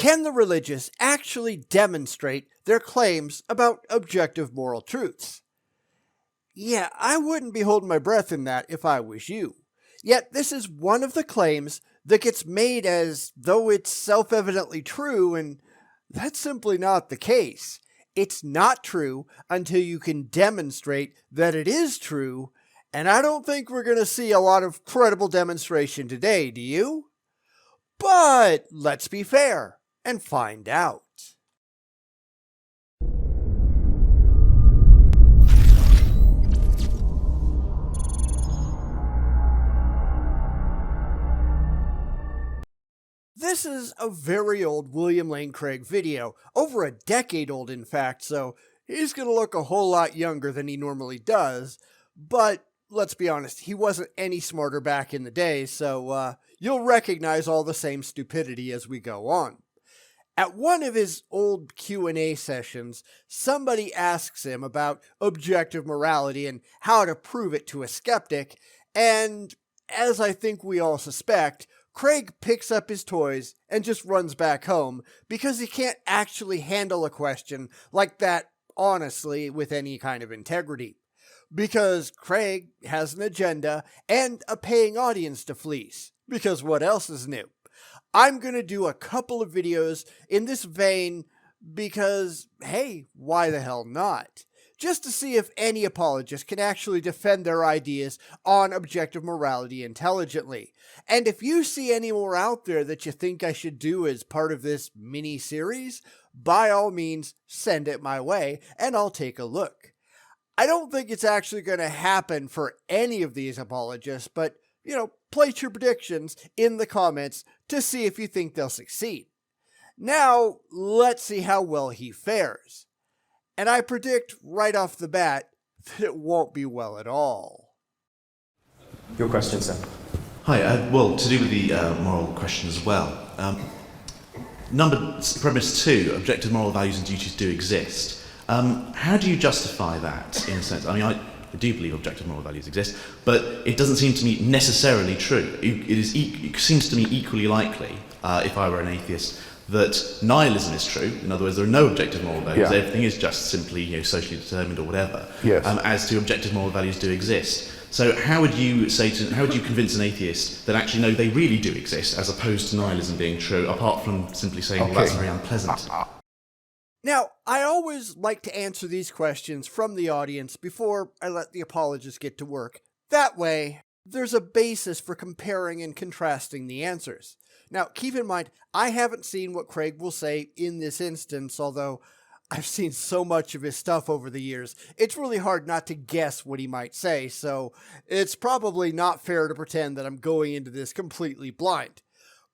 Can the religious actually demonstrate their claims about objective moral truths? Yeah, I wouldn't be holding my breath in that if I was you. Yet this is one of the claims that gets made as though it's self-evidently true, and that's simply not the case. It's not true until you can demonstrate that it is true, and I don't think we're going to see a lot of credible demonstration today, do you? But let's be fair and find out. This is a very old William Lane Craig video, over a decade old in fact, so he's going to look a whole lot younger than he normally does, but let's be honest, he wasn't any smarter back in the day, so you'll recognize all the same stupidity as we go on. At one of his old Q&A sessions, somebody asks him about objective morality and how to prove it to a skeptic, and as I think we all suspect, Craig picks up his toys and just runs back home because he can't actually handle a question like that honestly with any kind of integrity. Because Craig has an agenda and a paying audience to fleece. Because what else is new? I'm going to do a couple of videos in this vein because, hey, why the hell not? Just to see if any apologist can actually defend their ideas on objective morality intelligently. And if you see any more out there that you think I should do as part of this mini-series, by all means, send it my way and I'll take a look. I don't think it's actually going to happen for any of these apologists, but, place your predictions in the comments to see if you think they'll succeed. Now, let's see how well he fares. And I predict right off the bat that it won't be well at all. Your question, sir. Hi, well, to do with the moral question as well. Premise 2, objective moral values and duties do exist. How do you justify that in a sense? I mean, I do believe objective moral values exist, but it doesn't seem to me necessarily true. It seems to me equally likely, if I were an atheist, that nihilism is true. In other words, there are no objective moral values. Yeah. Everything is just simply socially determined or whatever. Yes. As to objective moral values do exist. So how would you convince an atheist that actually no, they really do exist, as opposed to nihilism being true, apart from simply saying, well, that's very unpleasant? Now, I always like to answer these questions from the audience before I let the apologists get to work. That way, there's a basis for comparing and contrasting the answers. Now, keep in mind, I haven't seen what Craig will say in this instance, although I've seen so much of his stuff over the years, it's really hard not to guess what he might say, so it's probably not fair to pretend that I'm going into this completely blind.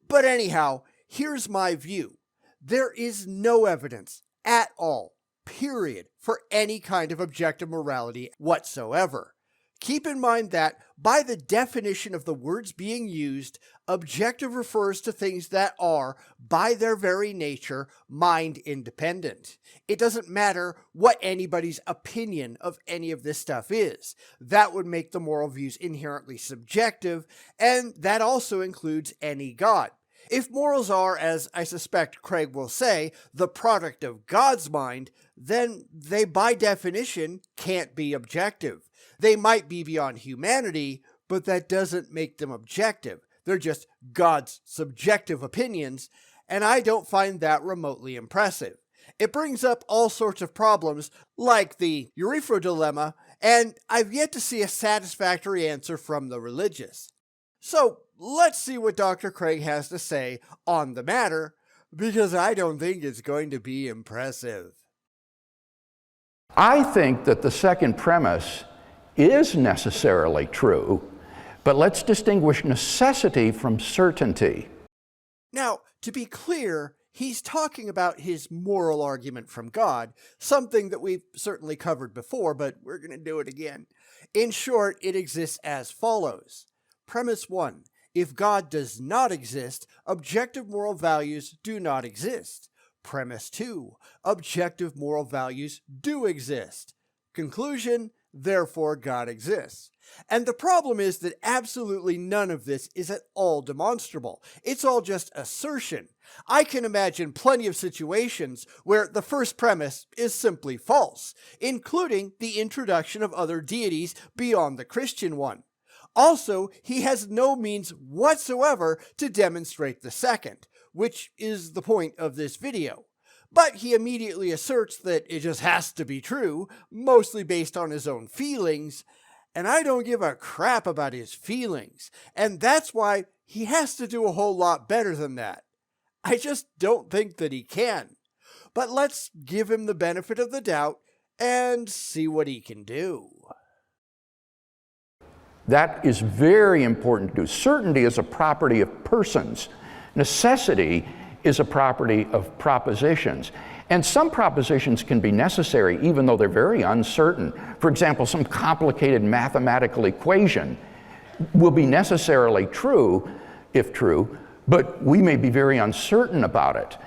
But anyhow, here's my view. There is no evidence at all, period, for any kind of objective morality whatsoever. Keep in mind that, by the definition of the words being used, objective refers to things that are, by their very nature, mind-independent. It doesn't matter what anybody's opinion of any of this stuff is. That would make the moral views inherently subjective, and that also includes any God. If morals are, as I suspect Craig will say, the product of God's mind, then they by definition can't be objective. They might be beyond humanity, but that doesn't make them objective. They're just God's subjective opinions, and I don't find that remotely impressive. It brings up all sorts of problems, like the Youre dilemma, and I've yet to see a satisfactory answer from the religious. So, let's see what Dr. Craig has to say on the matter, because I don't think it's going to be impressive. I think that the second premise is necessarily true, but let's distinguish necessity from certainty. Now, to be clear, he's talking about his moral argument from God, something that we've certainly covered before, but we're going to do it again. In short, it exists as follows. Premise 1. If God does not exist, objective moral values do not exist. Premise 2. Objective moral values do exist. Conclusion, therefore God exists. And the problem is that absolutely none of this is at all demonstrable. It's all just assertion. I can imagine plenty of situations where the first premise is simply false, including the introduction of other deities beyond the Christian one. Also, he has no means whatsoever to demonstrate the second, which is the point of this video. But he immediately asserts that it just has to be true, mostly based on his own feelings, and I don't give a crap about his feelings, and that's why he has to do a whole lot better than that. I just don't think that he can. But let's give him the benefit of the doubt and see what he can do. That is very important to do. Certainty is a property of persons. Necessity is a property of propositions. And some propositions can be necessary even though they're very uncertain. For example, some complicated mathematical equation will be necessarily true, if true, but we may be very uncertain about it.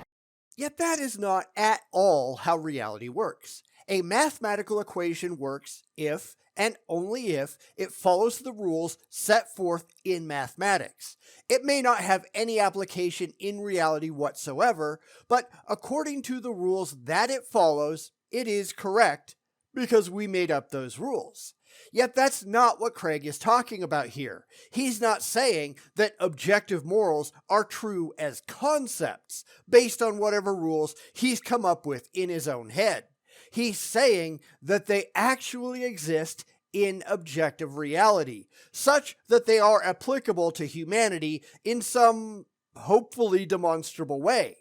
Yet that is not at all how reality works. A mathematical equation works if and only if it follows the rules set forth in mathematics. It may not have any application in reality whatsoever, but according to the rules that it follows, it is correct because we made up those rules. Yet that's not what Craig is talking about here. He's not saying that objective morals are true as concepts based on whatever rules he's come up with in his own head. He's saying that they actually exist in objective reality, such that they are applicable to humanity in some hopefully demonstrable way.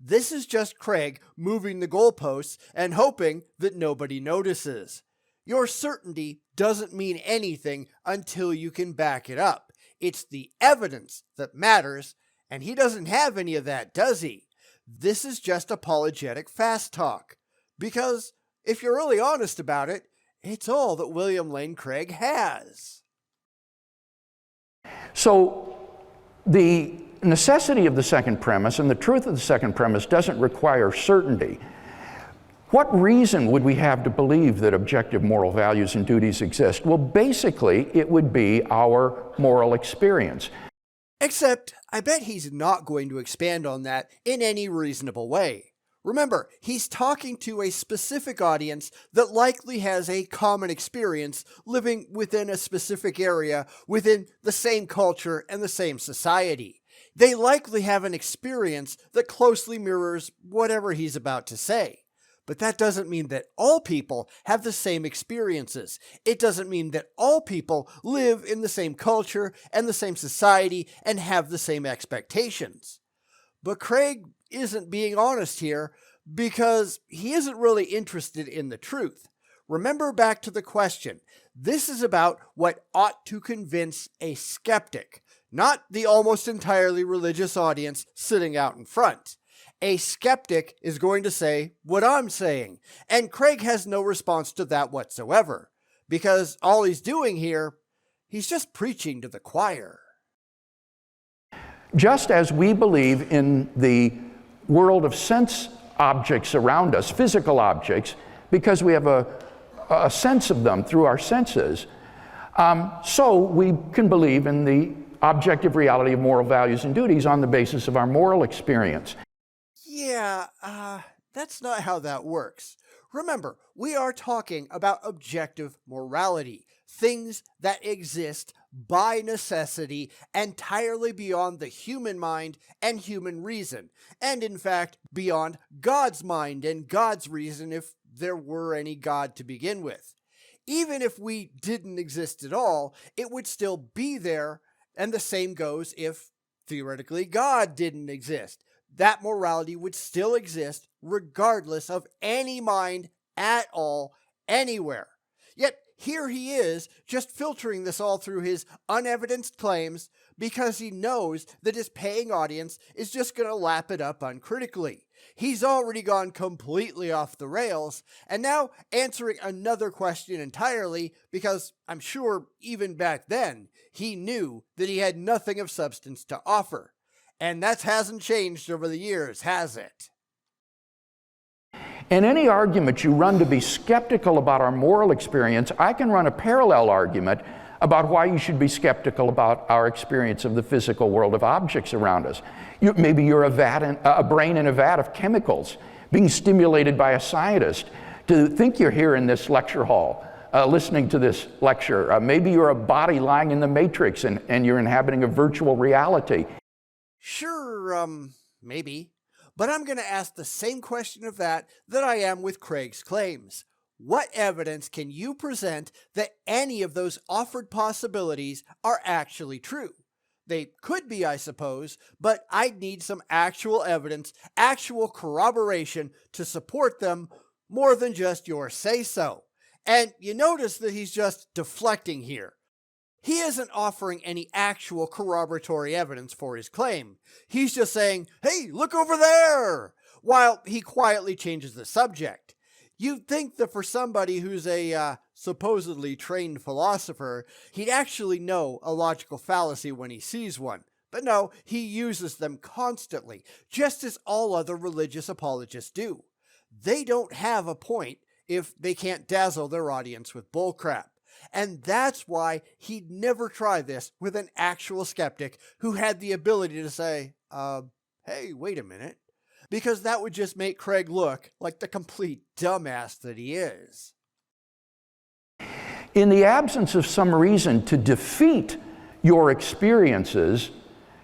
This is just Craig moving the goalposts and hoping that nobody notices. Your certainty doesn't mean anything until you can back it up. It's the evidence that matters, and he doesn't have any of that, does he? This is just apologetic fast talk. Because if you're really honest about it, it's all that William Lane Craig has. So the necessity of the second premise and the truth of the second premise doesn't require certainty. What reason would we have to believe that objective moral values and duties exist? Well, basically, it would be our moral experience. Except, I bet he's not going to expand on that in any reasonable way. Remember, he's talking to a specific audience that likely has a common experience living within a specific area, within the same culture and the same society. They likely have an experience that closely mirrors whatever he's about to say. But that doesn't mean that all people have the same experiences. It doesn't mean that all people live in the same culture and the same society and have the same expectations. But Craig isn't being honest here because he isn't really interested in the truth. Remember back to the question. This is about what ought to convince a skeptic, not the almost entirely religious audience sitting out in front. A skeptic is going to say what I'm saying, and Craig has no response to that whatsoever, because all he's doing here, he's just preaching to the choir. Just as we believe in the world of sense objects around us, physical objects, because we have a sense of them through our senses, so we can believe in the objective reality of moral values and duties on the basis of our moral experience. Yeah, that's not how that works. Remember, we are talking about objective morality, things that exist by necessity entirely beyond the human mind and human reason, and in fact, beyond God's mind and God's reason if there were any God to begin with. Even if we didn't exist at all, it would still be there, and the same goes if, theoretically, God didn't exist. That morality would still exist regardless of any mind at all, anywhere. Yet here he is, just filtering this all through his unevidenced claims because he knows that his paying audience is just going to lap it up uncritically. He's already gone completely off the rails, and now answering another question entirely because I'm sure even back then he knew that he had nothing of substance to offer. And that hasn't changed over the years, has it? And any argument you run to be skeptical about our moral experience, I can run a parallel argument about why you should be skeptical about our experience of the physical world of objects around us. Maybe you're a brain in a vat of chemicals being stimulated by a scientist to think you're here in this lecture hall, listening to this lecture. Maybe you're a body lying in the matrix and you're inhabiting a virtual reality. Sure, maybe. But I'm going to ask the same question of that I am with Craig's claims. What evidence can you present that any of those offered possibilities are actually true? They could be, I suppose, but I'd need some actual evidence, actual corroboration to support them more than just your say-so. And you notice that he's just deflecting here. He isn't offering any actual corroboratory evidence for his claim. He's just saying, "Hey, look over there," while he quietly changes the subject. You'd think that for somebody who's a supposedly trained philosopher, he'd actually know a logical fallacy when he sees one. But no, he uses them constantly, just as all other religious apologists do. They don't have a point if they can't dazzle their audience with bullcrap. And that's why he'd never try this with an actual skeptic who had the ability to say, hey, wait a minute. Because that would just make Craig look like the complete dumbass that he is. In the absence of some reason to defeat your experiences,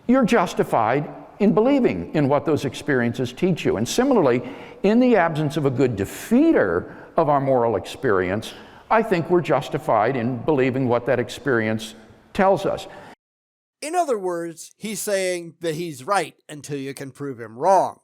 you're justified in believing in what those experiences teach you. And similarly, in the absence of a good defeater of our moral experience, I think we're justified in believing what that experience tells us. In other words, he's saying that he's right until you can prove him wrong.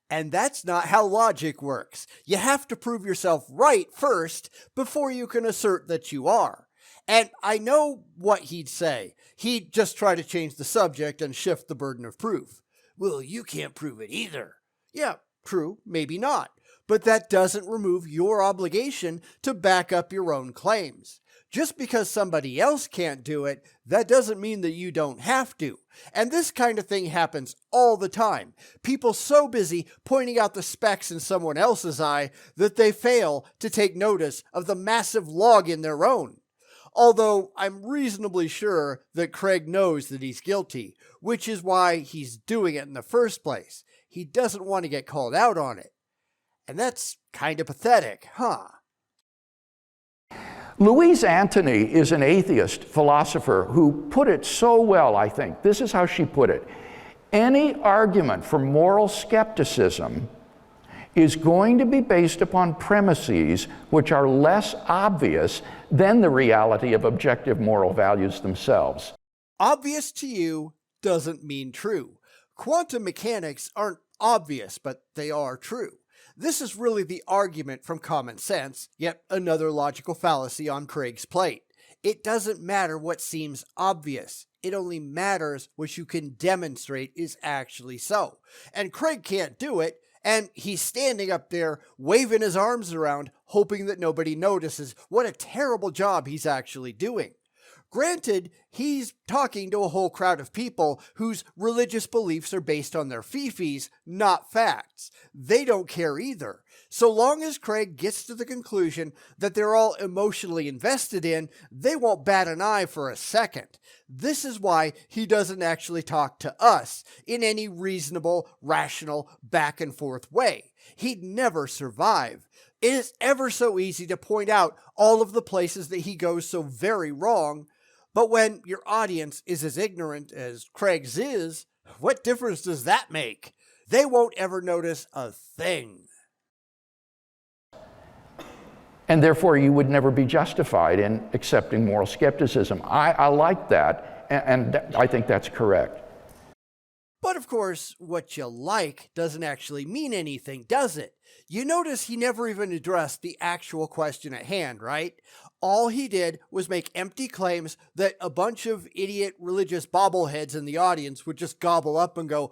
And that's not how logic works. You have to prove yourself right first before you can assert that you are. And I know what he'd say. He'd just try to change the subject and shift the burden of proof. Well, you can't prove it either. Yeah, true, maybe not. But that doesn't remove your obligation to back up your own claims. Just because somebody else can't do it, that doesn't mean that you don't have to. And this kind of thing happens all the time. People so busy pointing out the specks in someone else's eye that they fail to take notice of the massive log in their own. Although I'm reasonably sure that Craig knows that he's guilty, which is why he's doing it in the first place. He doesn't want to get called out on it. And that's kind of pathetic, huh? Louise Anthony is an atheist philosopher who put it so well, I think. This is how she put it. Any argument for moral skepticism is going to be based upon premises which are less obvious than the reality of objective moral values themselves. Obvious to you doesn't mean true. Quantum mechanics aren't obvious, but they are true. This is really the argument from common sense, yet another logical fallacy on Craig's plate. It doesn't matter what seems obvious. It only matters what you can demonstrate is actually so. And Craig can't do it, and he's standing up there waving his arms around, hoping that nobody notices what a terrible job he's actually doing. Granted, he's talking to a whole crowd of people whose religious beliefs are based on their fifis, not facts. They don't care either. So long as Craig gets to the conclusion that they're all emotionally invested in, they won't bat an eye for a second. This is why he doesn't actually talk to us in any reasonable, rational, back and forth way. He'd never survive. It is ever so easy to point out all of the places that he goes so very wrong, but when your audience is as ignorant as Craig's is, what difference does that make? They won't ever notice a thing. And therefore, you would never be justified in accepting moral skepticism. I like that, and I think that's correct. But of course, what you like doesn't actually mean anything, does it? You notice he never even addressed the actual question at hand, right? All he did was make empty claims that a bunch of idiot religious bobbleheads in the audience would just gobble up and go,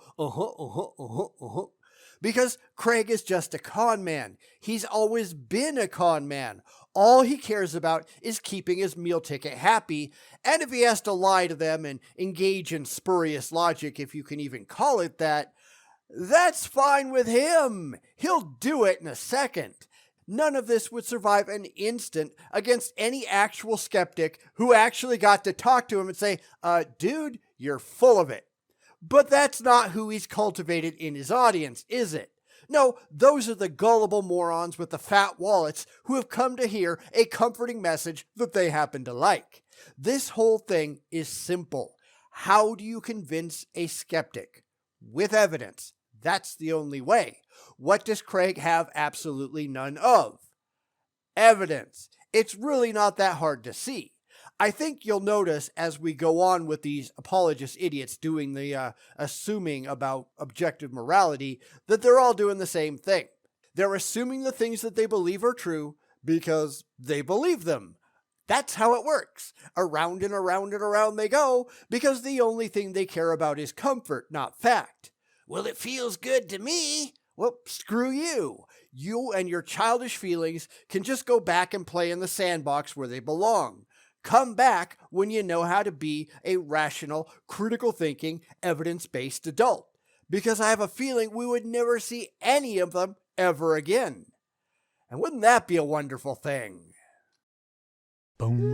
Because Craig is just a con man. He's always been a con man. All he cares about is keeping his meal ticket happy, and if he has to lie to them and engage in spurious logic, if you can even call it that, That's fine with him. He'll do it in a second. None of this would survive an instant against any actual skeptic who actually got to talk to him and say, dude, you're full of it. But that's not who he's cultivated in his audience, is it? No, those are the gullible morons with the fat wallets who have come to hear a comforting message that they happen to like. This whole thing is simple. How do you convince a skeptic? With evidence. That's the only way. What does Craig have absolutely none of? Evidence. It's really not that hard to see. I think you'll notice as we go on with these apologist idiots doing the assuming about objective morality that they're all doing the same thing. They're assuming the things that they believe are true because they believe them. That's how it works. Around and around and around they go because the only thing they care about is comfort, not fact. Well, it feels good to me. Well, screw you. You and your childish feelings can just go back and play in the sandbox where they belong. Come back when you know how to be a rational, critical thinking, evidence-based adult. Because I have a feeling we would never see any of them ever again. And wouldn't that be a wonderful thing? Bum